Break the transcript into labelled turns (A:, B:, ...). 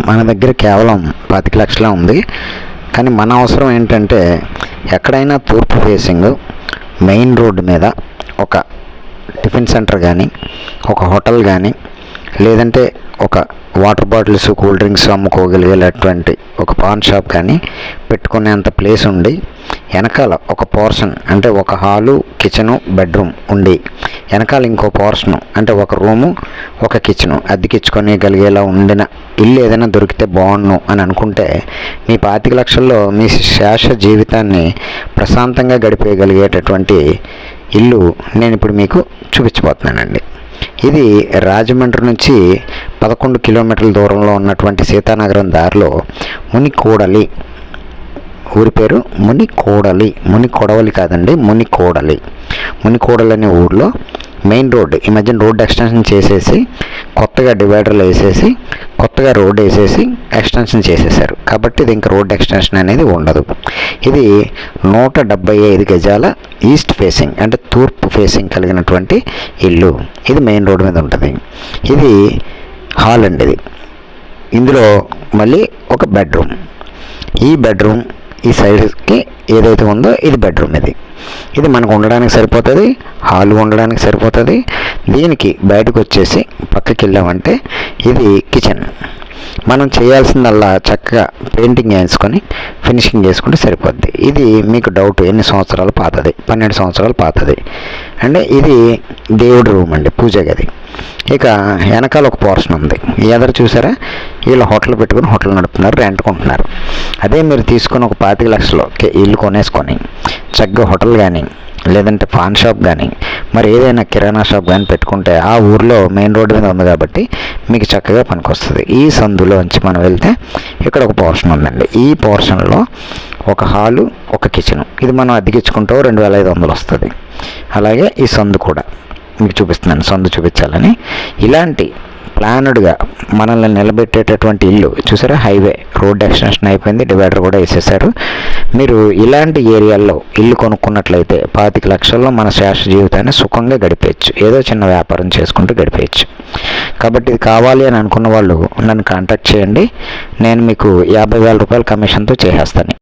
A: మన దగ్గర కేవలం 25 లక్షలే ఉంది. కానీ మన అవసరం ఏంటంటే ఎక్కడైనా తూర్పు ఫేసింగ్ మెయిన్ రోడ్డు మీద ఒక టిఫిన్ సెంటర్ కానీ, ఒక హోటల్ కానీ, లేదంటే ఒక వాటర్ బాటిల్స్, కూల్ డ్రింక్స్ అమ్ముకోగలిగేటటువంటి ఒక పాన్ షాప్ కానీ పెట్టుకునేంత ప్లేస్ ఉండి, వెనకాల ఒక పోర్షన్ అంటే ఒక హాలు, కిచెను, బెడ్రూమ్ ఉండి, వెనకాల ఇంకో పోర్షను అంటే ఒక రూము, ఒక కిచెను అద్దెకిచ్చుకోగలిగేలా ఉండిన ఇల్లు ఏదైనా దొరికితే బాగుండు అని అనుకుంటే మీ 25 లక్షల్లో మీ శేష జీవితాన్ని ప్రశాంతంగా గడిపేయగలిగేటటువంటి ఇల్లు నేను ఇప్పుడు మీకు చూపించబోతున్నానండి. ఇది రాజమండ్రి నుంచి 11 కిలోమీటర్ల దూరంలో ఉన్నటువంటి సీతానగరం దారిలో మునికోడలి, ఊరి పేరు మునికోడలి, మునికొడవలి కాదండి, మునికోడలి. మునికోడలి అనే ఊర్లో మెయిన్ రోడ్డు ఈ మధ్యన రోడ్డు ఎక్స్టెన్షన్ చేసేసి కొత్తగా డివైడర్లు వేసేసి కొత్తగా రోడ్డు వేసేసి ఎక్స్టెన్షన్ చేసేసారు. కాబట్టి ఇది ఇంకా రోడ్డు ఎక్స్టెన్షన్ అనేది ఉండదు. ఇది 175 గజాల ఈస్ట్ ఫేసింగ్ అంటే తూర్పు ఫేసింగ్ కలిగినటువంటి ఇల్లు. ఇది మెయిన్ రోడ్డు మీద ఉంటుంది. ఇది హాల్ అండి. ఇది ఇందులో మళ్ళీ ఒక బెడ్రూమ్. ఈ బెడ్రూమ్ ఈ సైడ్కి ఏదైతే ఉందో ఇది బెడ్రూమ్. ఇది మనకు ఉండడానికి సరిపోతుంది, హాల్ ఉండడానికి సరిపోతుంది. దీనికి బయటకు వచ్చేసి పక్కకి వెళ్ళామంటే ఇది కిచెన్. మనం చేయాల్సిందల్లా చక్కగా పెయింటింగ్ వేసుకొని ఫినిషింగ్ చేసుకుంటే సరిపోద్ది. ఇది మీకు డౌట్ ఎన్ని సంవత్సరాలు పాతది? 12 సంవత్సరాలు పాతది. అంటే ఇది దేవుడి రూమ్ అండి, పూజ గది. ఇక వెనకాల ఒక పోర్షన్ ఉంది. ఎదురు చూసారా, వీళ్ళు హోటల్ పెట్టుకుని హోటల్ నడుపుతున్నారు, రెంట్ కొంటున్నారు. అదే మీరు తీసుకుని ఒక 25 లక్షలు ఇల్లు కొనేసుకొని చక్కగా హోటల్ కానీ, లేదంటే పాన్ షాప్ కానీ, మరి ఏదైనా కిరాణా షాప్ కానీ పెట్టుకుంటే ఆ ఊర్లో మెయిన్ రోడ్డు మీద ఉంది కాబట్టి మీకు చక్కగా పనికొస్తుంది. ఈ సందులోంచి మనం వెళ్తే ఇక్కడ ఒక పోర్షన్ ఉందండి. ఈ పోర్షన్లో ఒక హాలు, ఒక కిచెను. ఇది మనం అద్దెకిచ్చుకుంటూ 2500 వస్తుంది. అలాగే ఈ సందు కూడా మీకు చూపిస్తున్నాను, సందు చూపించాలని. ఇలాంటి ప్లానెడ్గా మనల్ని నిలబెట్టేటటువంటి ఇల్లు చూసారా, హైవే రోడ్ ఎక్స్టెన్షన్ అయిపోయింది, డివైడర్ కూడా వేసేసారు. మీరు ఇలాంటి ఏరియాల్లో ఇల్లు కొనుక్కున్నట్లయితే 25 లక్షల్లో మన శేష జీవితాన్ని సుఖంగా గడిపేయచ్చు. ఏదో చిన్న వ్యాపారం చేసుకుంటూ గడిపేయచ్చు. కాబట్టి ఇది కావాలి అని అనుకున్న వాళ్ళు నన్ను కాంటాక్ట్ చేయండి. నేను మీకు 50,000 రూపాయల కమిషన్తో చేసేస్తాను.